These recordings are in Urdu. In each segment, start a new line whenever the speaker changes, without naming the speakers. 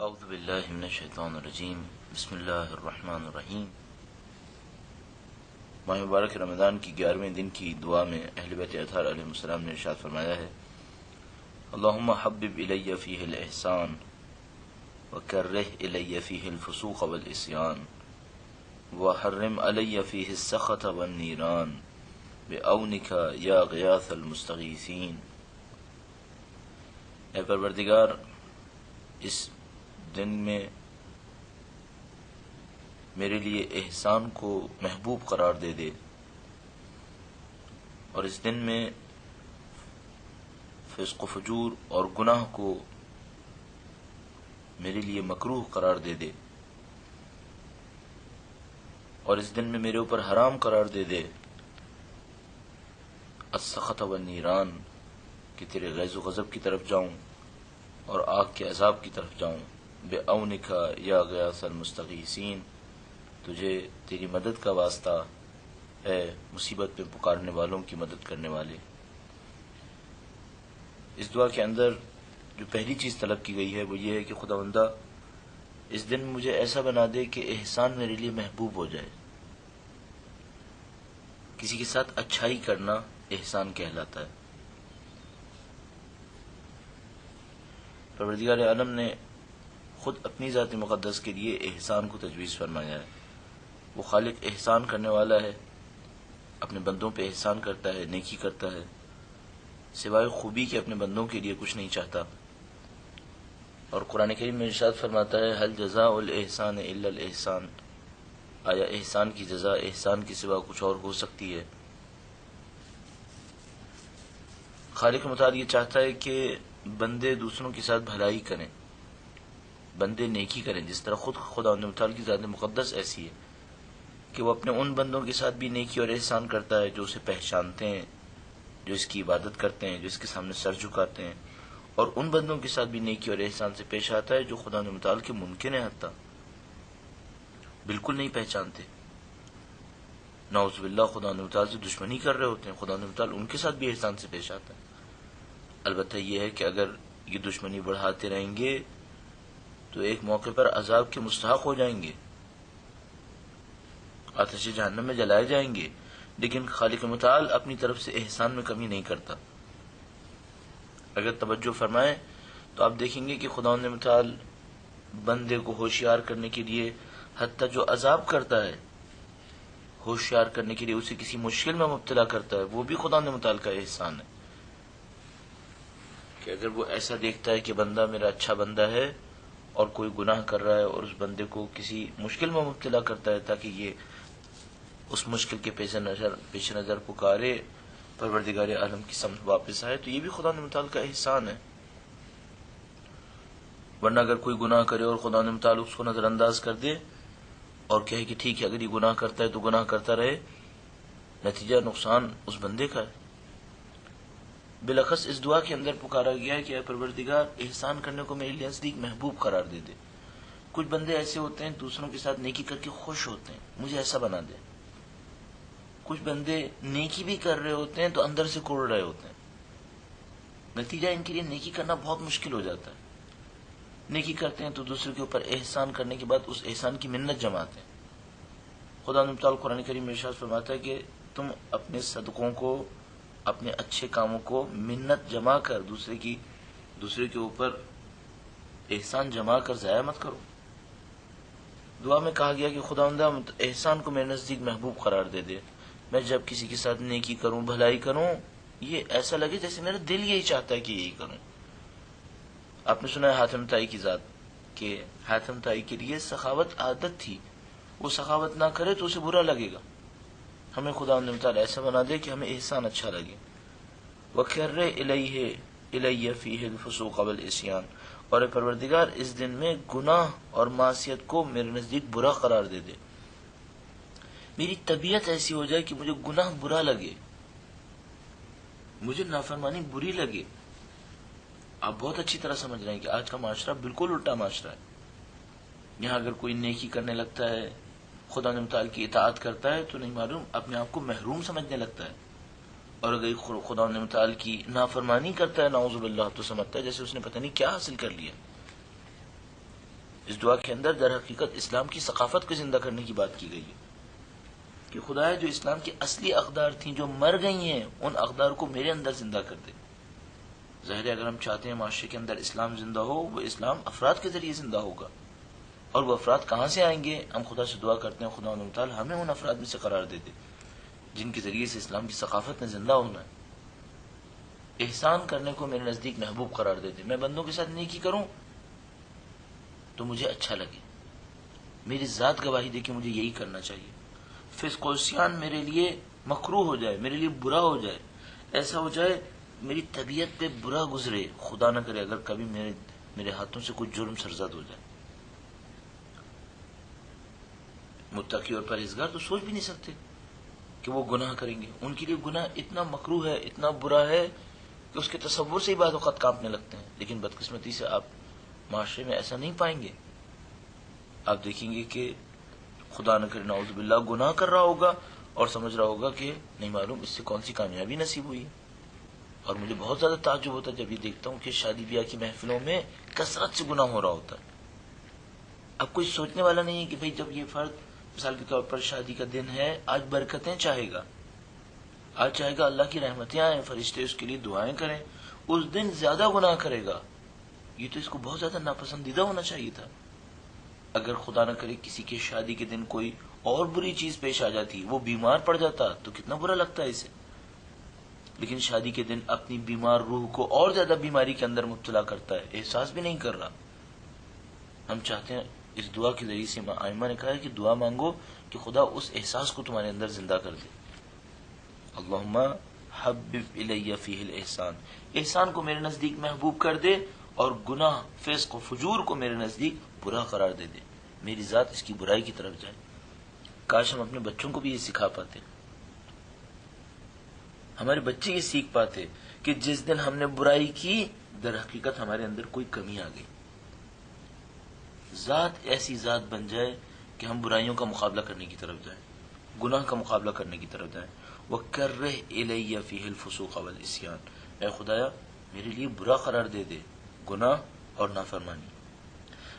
اعوذ باللہ من الشیطان الرجیم بسم اللہ الرحمن الرحیم۔ ماہ مبارک رمضان کی 11ویں دن کی دعا میں اہل بیت اطہار علیہ السلام نے ارشاد فرمایا ہے: اللہم حبب الی فیہ الاحسان وکرہ الی فیہ الفسوق والعصیان وحرم علی فیہ السخط والنیران بعونک یا غیاث المستغیثین۔ اے پروردگار، اس دن میں میرے لیے احسان کو محبوب قرار دے دے، اور اس دن میں فسق و فجور اور گناہ کو میرے لیے مکروہ قرار دے دے، اور اس دن میں میرے اوپر حرام قرار دے دے السخط والنیران، کہ تیرے غیظ و غضب کی طرف جاؤں اور آگ کے عذاب کی طرف جاؤں۔ بعونک یا غیاث المستغیثین، تجھے تیری مدد کا واسطہ ہے مصیبت میں پکارنے والوں کی مدد کرنے والے۔ اس دعا کے اندر جو پہلی چیز طلب کی گئی ہے وہ یہ ہے کہ خداوندہ اس دن مجھے ایسا بنا دے کہ احسان میرے لیے محبوب ہو جائے۔ کسی کے ساتھ اچھائی کرنا احسان کہلاتا ہے۔ پروردگار عالم نے خود اپنی ذات مقدس کے لیے احسان کو تجویز فرمایا ہے۔ وہ خالق احسان کرنے والا ہے، اپنے بندوں پہ احسان کرتا ہے، نیکی کرتا ہے، سوائے خوبی کے اپنے بندوں کے لیے کچھ نہیں چاہتا۔ اور قرآن کریم میں ارشاد فرماتا ہے: هل جزاء الاحسان الا الاحسان، آیا احسان کی جزا احسان کے سوا کچھ اور ہو سکتی ہے؟ خالق متعال یہ چاہتا ہے کہ بندے دوسروں کے ساتھ بھلائی کریں، بندے نیکی کریں، جس طرح خود خداوند متعال کی ذات مقدس ایسی ہے کہ وہ اپنے ان بندوں کے ساتھ بھی نیکی اور احسان کرتا ہے جو اسے پہچانتے ہیں، جو اس کی عبادت کرتے ہیں، جو اس کے سامنے سر جھکاتے ہیں، اور ان بندوں کے ساتھ بھی نیکی اور احسان سے پیش آتا ہے جو خداوند متعال کے منکر ہیں، حتیٰ بالکل نہیں پہچانتے، نعوذ باللہ خداوند متعال سے دشمنی کر رہے ہوتے ہیں، خداوند متعال ان کے ساتھ بھی احسان سے پیش آتا ہے۔ البتہ یہ ہے کہ اگر یہ دشمنی بڑھاتے رہیں گے تو ایک موقع پر عذاب کے مستحق ہو جائیں گے، آتش جہنم میں جلائے جائیں گے۔ لیکن خالق متعال اپنی طرف سے احسان میں کمی نہیں کرتا۔ اگر توجہ فرمائیں تو آپ دیکھیں گے کہ خداوند متعال بندے کو ہوشیار کرنے کے لیے حتیٰ جو عذاب کرتا ہے، ہوشیار کرنے کے لیے اسے کسی مشکل میں مبتلا کرتا ہے، وہ بھی خداوند متعال کا احسان ہے کہ اگر وہ ایسا دیکھتا ہے کہ بندہ میرا اچھا بندہ ہے اور کوئی گناہ کر رہا ہے اور اس بندے کو کسی مشکل میں مبتلا کرتا ہے تاکہ یہ اس مشکل کے پیش نظر پکارے پروردگار عالم کی سمت واپس آئے، تو یہ بھی خداوند متعال کا احسان ہے۔ ورنہ اگر کوئی گناہ کرے اور خداوند متعال اس کو نظر انداز کر دے اور کہے کہ ٹھیک ہے اگر یہ گناہ کرتا ہے تو گناہ کرتا رہے، نتیجہ نقصان اس بندے کا ہے۔ بالاخص اس دعا کے اندر پکارا گیا ہے کہ اے پروردگار، احسان کرنے کو میرے لیے نزدیک محبوب قرار دے دے۔ کچھ بندے ایسے ہوتے ہیں دوسروں کے ساتھ نیکی کر کے خوش ہوتے ہیں، مجھے ایسا بنا دے۔ کچھ بندے نیکی بھی کر رہے ہوتے ہیں تو اندر سے کوڑ رہے ہوتے ہیں، نتیجہ ان کے لیے نیکی کرنا بہت مشکل ہو جاتا ہے۔ نیکی کرتے ہیں تو دوسرے کے اوپر احسان کرنے کے بعد اس احسان کی منت جماتے ہیں۔ خدا متعال قرآن کریم میں ارشاد فرماتا ہے کہ تم اپنے صدقوں کو، اپنے اچھے کاموں کو منت جما کر دوسرے کے اوپر احسان جما کر ضائع مت کرو۔ دعا میں کہا گیا کہ خداوندہ احسان کو میرے نزدیک محبوب قرار دے دے۔ میں جب کسی کے ساتھ نیکی کروں، بھلائی کروں، یہ ایسا لگے جیسے میرا دل یہی چاہتا ہے کہ یہی کروں۔ آپ نے سنا ہے حاتم طائی کی ذات کہ حاتم طائی کے لیے سخاوت عادت تھی، وہ سخاوت نہ کرے تو اسے برا لگے گا۔ ہمیں خداوند متعال ایسا بنا دے کہ ہمیں احسان اچھا لگے۔ وَكَرِّ إِلَيَّ فِيهِ الْفُسُوقَ وَالْعِصْيَانَ، اور اے پروردگار اس دن میں گناہ اور معصیت کو میرے نزدیک برا قرار دے دے۔ میری طبیعت ایسی ہو جائے کہ مجھے گناہ برا لگے، مجھے نافرمانی بری لگے۔ آپ بہت اچھی طرح سمجھ رہے ہیں کہ آج کا معاشرہ بالکل الٹا معاشرہ ہے۔ یہاں اگر کوئی نیکی کرنے لگتا ہے، خدا متعال کی اطاعت کرتا ہے تو نہیں معلوم اپنے آپ کو محروم سمجھنے لگتا ہے، اور اگر خدا متعال کی نافرمانی کرتا ہے نعوذ باللہ تو سمجھتا ہے جیسے اس نے پتہ نہیں کیا حاصل کر لیا۔ اس دعا کے اندر در حقیقت اسلام کی ثقافت کو زندہ کرنے کی بات کی گئی ہے کہ خدایا جو اسلام کی اصلی اقدار تھیں جو مر گئی ہیں ان اقدار کو میرے اندر زندہ کر دے. ظاہر ہے اگر ہم چاہتے ہیں معاشرے کے اندر اسلام زندہ ہو، وہ اسلام افراد کے ذریعے زندہ ہوگا. اور وہ افراد کہاں سے آئیں گے؟ ہم خدا سے دعا کرتے ہیں خدا تعالی ہمیں ان افراد میں سے قرار دے دے جن کے ذریعے سے اسلام کی ثقافت نے زندہ ہونا ہے. احسان کرنے کو میرے نزدیک محبوب قرار دے دے. میں بندوں کے ساتھ نیکی کروں تو مجھے اچھا لگے، میری ذات گواہی دے کہ مجھے یہی کرنا چاہیے. فسق و عصیان میرے لیے مکروہ ہو جائے، میرے لیے برا ہو جائے، ایسا ہو جائے میری طبیعت پہ برا گزرے، خدا نہ کرے اگر کبھی میرے ہاتھوں سے کوئی جرم سرزد ہو جائے. متقی اور پرہیزگار تو سوچ بھی نہیں سکتے کہ وہ گناہ کریں گے. ان کے لیے گناہ اتنا مکروہ ہے، اتنا برا ہے کہ اس کے تصور سے ہی بعض اوقات کانپنے لگتے ہیں. لیکن بدقسمتی سے آپ معاشرے میں ایسا نہیں پائیں گے. آپ دیکھیں گے کہ خدا نہ کرے نعوذ باللہ گناہ کر رہا ہوگا اور سمجھ رہا ہوگا کہ نہیں معلوم اس سے کون سی کامیابی نصیب ہوئی. اور مجھے بہت زیادہ تعجب ہوتا ہے جب یہ دیکھتا ہوں کہ شادی بیاہ کی محفلوں میں کثرت سے گناہ ہو رہا ہوتا ہے. اب کوئی سوچنے والا نہیں ہے کہ بھئی جب یہ فرد مثال کے طور پر شادی کا دن ہے، آج برکتیں چاہے گا، آج چاہے گا اللہ کی رحمتیں آئیں، فرشتے اس کے لیے دعائیں کریں، اس دن زیادہ گناہ کرے گا. یہ تو اس کو بہت زیادہ ناپسندیدہ ہونا چاہیے تھا. اگر خدا نہ کرے کسی کے شادی کے دن کوئی اور بری چیز پیش آ جاتی، وہ بیمار پڑ جاتا تو کتنا برا لگتا ہے اسے. لیکن شادی کے دن اپنی بیمار روح کو اور زیادہ بیماری کے اندر مبتلا کرتا ہے، احساس بھی نہیں کر رہا. ہم چاہتے ہیں اس دعا کے ذریعے سے آئمہ نے کہا ہے کہ دعا مانگو کہ خدا اس احساس کو تمہارے اندر زندہ کر دے. اللہم حبب الی فیہ الاحسان، احسان کو میرے نزدیک محبوب کر دے اور گناہ فسق و فجور کو میرے نزدیک برا قرار دے دے، میری ذات اس کی برائی کی طرف جائے. کاش ہم اپنے بچوں کو بھی یہ سکھا پاتے، ہمارے بچے یہ سیکھ پاتے کہ جس دن ہم نے برائی کی در حقیقت ہمارے اندر کوئی کمی آ گئی. ذات ایسی ذات بن جائے کہ ہم برائیوں کا مقابلہ کرنے کی طرف جائیں، گناہ کا مقابلہ کرنے کی طرف جائیں. وَكَرِّهْ إِلَيَّ فِيهِ الْفُسُوقَ وَالْعِصْيَانَ، اے خدایا میرے لیے برا قرار دے دے گناہ اور نافرمانی.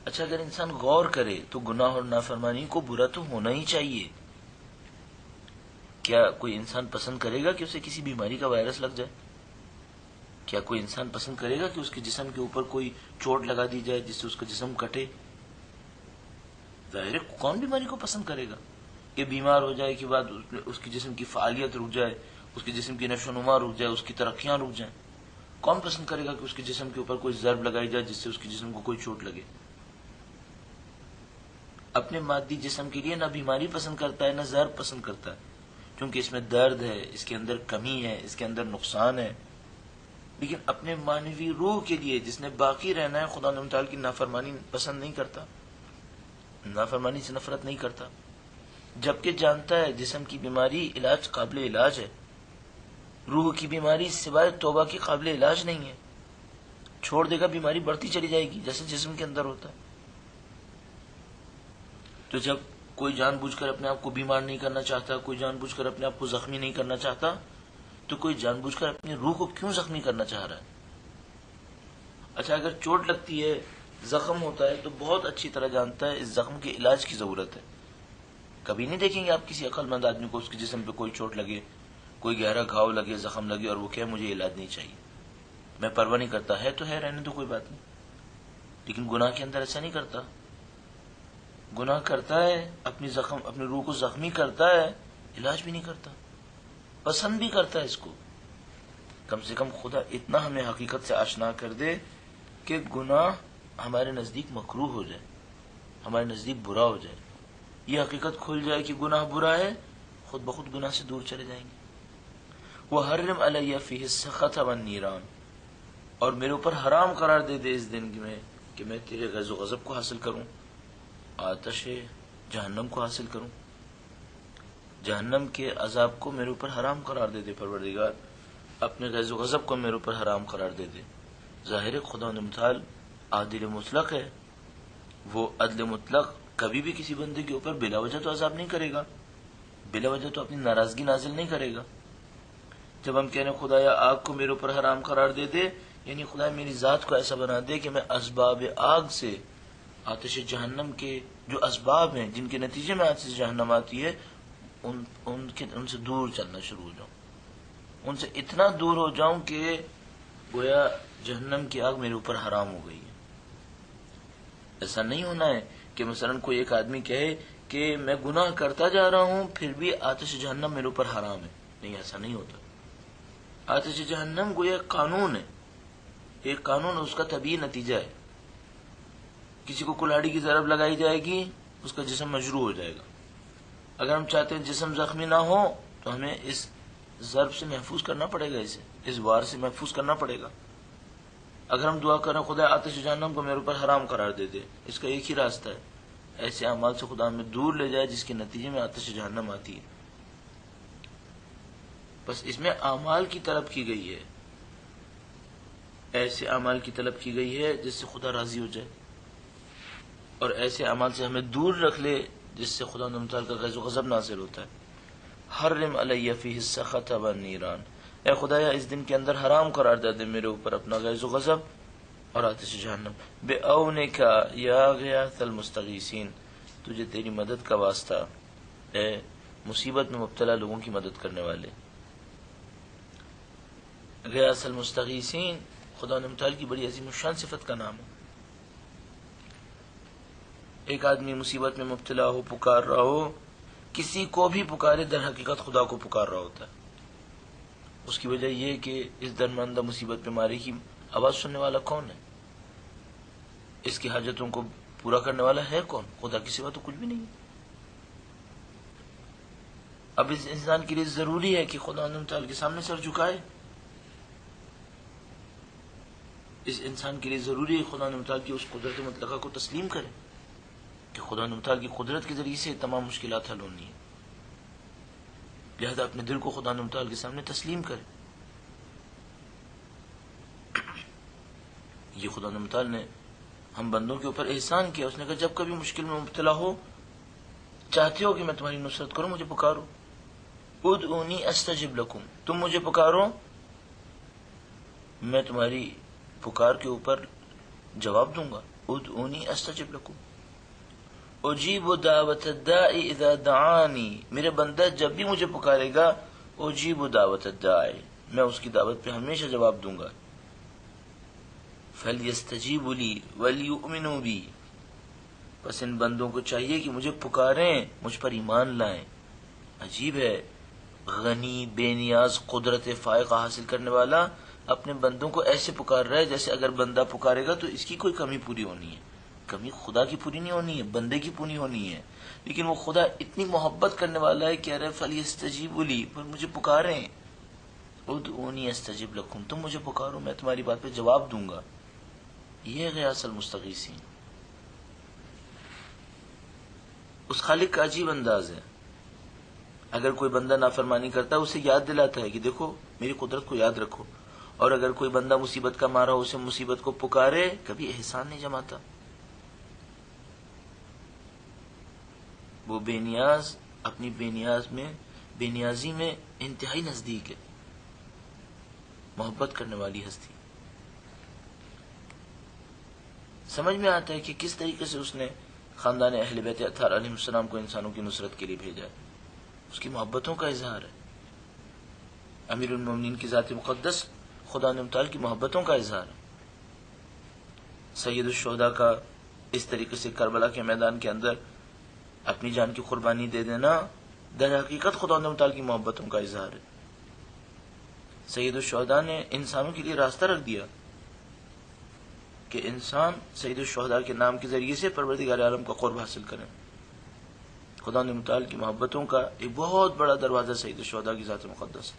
اچھا اگر انسان غور کرے تو گناہ اور نافرمانی کو برا تو ہونا ہی چاہیے. کیا کوئی انسان پسند کرے گا کہ اسے کسی بیماری کا وائرس لگ جائے؟ کیا کوئی انسان پسند کرے گا کہ اس کے جسم کے اوپر کوئی چوٹ لگا دی جائے جس سے اس کا جسم کٹے؟ ظاہر ہے کون بیماری کو پسند کرے گا کہ بیمار ہو جائے کے بعد اس کی جسم کی فعالیت رک جائے، اس کے جسم کی نشو و نما رک جائے، اس کی ترقیاں رک جائیں؟ کون پسند کرے گا کہ اس کے جسم کے اوپر کوئی ضرب لگائی جائے جس سے اس کے جسم کو کوئی چوٹ لگے؟ اپنے مادی جسم کے لیے نہ بیماری پسند کرتا ہے نہ ضرب پسند کرتا ہے، کیونکہ اس میں درد ہے، اس کے اندر کمی ہے، اس کے اندر نقصان ہے. لیکن اپنے معنوی روح کے لیے جس نے باقی رہنا ہے خدا تعالیٰ کی نافرمانی پسند نہیں کرتا، نافرمانی سے نفرت نہیں کرتا، جبکہ جانتا ہے جسم کی بیماری علاج قابل علاج ہے، روح کی بیماری سوائے توبہ کی قابل علاج نہیں ہے. چھوڑ دے گا بیماری بڑھتی چلی جائے گی جیسے جسم کے اندر ہوتا ہے. تو جب کوئی جان بوجھ کر اپنے آپ کو بیمار نہیں کرنا چاہتا، کوئی جان بوجھ کر اپنے آپ کو زخمی نہیں کرنا چاہتا، تو کوئی جان بوجھ کر اپنی روح کو کیوں زخمی کرنا چاہ رہا ہے؟ اچھا اگر چوٹ لگتی ہے، زخم ہوتا ہے تو بہت اچھی طرح جانتا ہے اس زخم کے علاج کی ضرورت ہے. کبھی نہیں دیکھیں گے آپ کسی عقل مند آدمی کو اس کے جسم پہ کوئی چوٹ لگے، کوئی گہرا گھاؤ لگے، زخم لگے اور وہ کہے مجھے علاج نہیں چاہیے، میں پرواہ نہیں کرتا، ہے تو ہے، رہنے تو کوئی بات نہیں. لیکن گناہ کے اندر ایسا نہیں کرتا. گناہ کرتا ہے، اپنی روح کو زخمی کرتا ہے، علاج بھی نہیں کرتا، پسند بھی کرتا ہے اس کو. کم سے کم خدا اتنا ہمیں حقیقت سے آشنا کر دے کہ گناہ ہمارے نزدیک مکروہ ہو جائے، ہمارے نزدیک برا ہو جائے. یہ حقیقت کھل جائے کہ گناہ برا ہے، خود بخود گناہ سے دور چلے جائیں گے. وَحَرِّمْ عَلَيَّ فِيهِ السَّخَطَ وَالنِّيرَانَ، اور میرے اوپر حرام قرار دے دے اس دن میں کہ میں تیرے غیظ و غضب کو حاصل کروں، آتش جہنم کو حاصل کروں. جہنم کے عذاب کو میرے اوپر حرام قرار دے دے پروردگار، اپنے غیظ و غضب کو میرے اوپر حرام قرار دے دے. ظاہر خدا متعال عادل مطلق ہے، وہ عدل مطلق کبھی بھی کسی بندے کے اوپر بلا وجہ تو عذاب نہیں کرے گا، بلا وجہ تو اپنی ناراضگی نازل نہیں کرے گا. جب ہم کہنے خدایا آگ کو میرے اوپر حرام قرار دے دے، یعنی خدا میری ذات کو ایسا بنا دے کہ میں اسباب آگ سے آتش جہنم کے جو اسباب ہیں جن کے نتیجے میں آتش جہنم آتی ہے ان سے دور چلنا شروع ہو جاؤں، ان سے اتنا دور ہو جاؤں کہ گویا جہنم کی آگ میرے اوپر حرام ہو گئی ہے۔ ایسا نہیں ہونا ہے کہ مثلا کوئی ایک آدمی کہے کہ میں گناہ کرتا جا رہا ہوں پھر بھی آتش جہنم میرے اوپر حرام ہے، نہیں، ایسا نہیں ہوتا۔ آتش جہنم گویا قانون ہے، ایک قانون، اس کا طبیعی نتیجہ ہے۔ کسی کو کلاڑی کی ضرب لگائی جائے گی، اس کا جسم مجروح ہو جائے گا۔ اگر ہم چاہتے ہیں جسم زخمی نہ ہو تو ہمیں اس ضرب سے محفوظ کرنا پڑے گا، اسے اس وار سے محفوظ کرنا پڑے گا۔ اگر ہم دعا کریں خدا آتش جہنم کو میرے اوپر حرام قرار دے دے، اس کا ایک ہی راستہ ہے، ایسے اعمال سے خدا ہمیں دور لے جائے جس کے نتیجے میں آتش جہنم آتی ہے۔ بس اس میں اعمال کی طلب کی گئی ہے، ایسے اعمال کی طلب کی گئی ہے جس سے خدا راضی ہو جائے، اور ایسے اعمال سے ہمیں دور رکھ لے جس سے خدا تعالیٰ کا غیظ و غضب نازل ہوتا ہے۔ حرم علی فیہ السخط والنیران، اے خدایا اس دن کے اندر حرام قرار دے دے میرے اوپر اپنا غیظ و غضب اور آتش جہنم۔ بعونک یا غیاث المستغیثین، تجھے تیری مدد کا واسطہ اے مصیبت میں مبتلا لوگوں کی مدد کرنے والے۔ غیاث المستغیثین خدا تعالیٰ کی بڑی عظیم الشان صفت کا نام ہے۔ ایک آدمی مصیبت میں مبتلا ہو، پکار رہا ہو، کسی کو بھی پکارے، در حقیقت خدا کو پکار رہا ہوتا ہے۔ اس کی وجہ یہ کہ اس درماندہ مصیبت بیماری کی آواز سننے والا کون ہے، اس کی حاجتوں کو پورا کرنے والا ہے کون؟ خدا کی سوا تو کچھ بھی نہیں ہے۔ اب اس انسان کے لیے ضروری ہے کہ خدا تعالیٰ کے سامنے سر جھکائے، اس انسان کے لیے ضروری ہے خدا تعالیٰ کی اس قدرت مطلقہ کو تسلیم کرے کہ خدا تعالیٰ کی قدرت کے ذریعے سے تمام مشکلات حل ہونی ہیں، لہذا اپنے دل کو خدا تعالیٰ کے سامنے تسلیم کرے۔ یہ خدا تعالیٰ نے ہم بندوں کے اوپر احسان کیا، اس نے کہا جب کبھی مشکل میں مبتلا ہو، چاہتے ہو کہ میں تمہاری نصرت کروں، مجھے پکارو، ادعونی استجب لکم، تم مجھے پکارو، میں تمہاری پکار کے اوپر جواب دوں گا۔ ادعونی استجب لکم، اجیب دعوت الداعی اذا دعانی، میرے بندہ جب بھی مجھے پکارے گا، اجیب دعوت الداعی، میں اس کی دعوت پہ ہمیشہ جواب دوں گا۔ فلیستجیبوا لی ولیؤمنوا بی، بس ان بندوں کو چاہیے کہ مجھے پکاریں، مجھ پر ایمان لائیں۔ عجیب ہے، غنی، بے نیاز، قدرت فائقہ حاصل کرنے والا اپنے بندوں کو ایسے پکار رہا ہے جیسے اگر بندہ پکارے گا تو اس کی کوئی کمی پوری ہونی ہے۔ کمی خدا کی پوری نہیں ہونی ہے، بندے کی پوری ہونی ہے، لیکن وہ خدا اتنی محبت کرنے والا ہے، کہہ رہے فلیستجیبوا لی، پر مجھے پکاریں، ادعونی استجب لکم، تم مجھے پکارو، میں تمہاری بات پہ جواب دوں گا۔ یہ غیاث المستغیثین، اس خالق کا عجیب انداز ہے۔ اگر کوئی بندہ نافرمانی کرتا ہے اسے یاد دلاتا ہے کہ دیکھو میری قدرت کو یاد رکھو، اور اگر کوئی بندہ مصیبت کا مارا اسے مصیبت کو پکارے، کبھی احسان نہیں جماتا۔ وہ بے نیاز اپنی بے نیازی میں انتہائی نزدیک ہے، محبت کرنے والی ہستی۔ سمجھ میں آتا ہے کہ کس طریقے سے اس نے خاندان اہل بیت اطہار علیہ السلام کو انسانوں کی نصرت کے لیے بھیجا ہے، اس کی محبتوں کا اظہار ہے۔ امیر المومنین کی ذات مقدس خدا تعالیٰ کی محبتوں کا اظہار ہے۔ سید الشہداء کا اس طریقے سے کربلا کے میدان کے اندر اپنی جان کی قربانی دے دینا در حقیقت خدا تعالیٰ کی محبتوں کا اظہار ہے۔ سید الشہداء نے انسانوں کے لیے راستہ رکھ دیا کہ انسان سید الشہداء کے نام کے ذریعے سے پروردگار عالم کا قرب حاصل کریں۔ خدا تعالیٰ کی محبتوں کا ایک بہت بڑا دروازہ سید الشہداء کی ذات مقدس ہے۔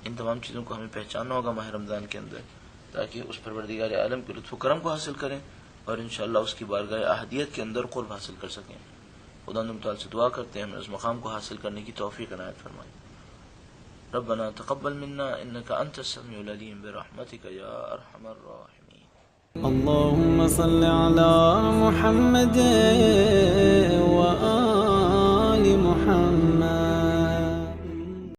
ان تمام چیزوں کو ہمیں پہچاننا ہوگا ماہ رمضان کے اندر، تاکہ اس پروردگار عالم کے لطف و کرم کو حاصل کریں اور انشاءاللہ اس کی بارگاہ احدیت کے اندر قرب حاصل کر سکیں۔ خدا تعالیٰ سے دعا کرتے ہیں ہمیں اس مقام کو حاصل کرنے کی توفیق عنایت فرمائے۔ ربنا تقبل منا انك انت السميع العليم برحمتك يا ارحم الراحمين۔
اللهم صل على محمد وآل محمد۔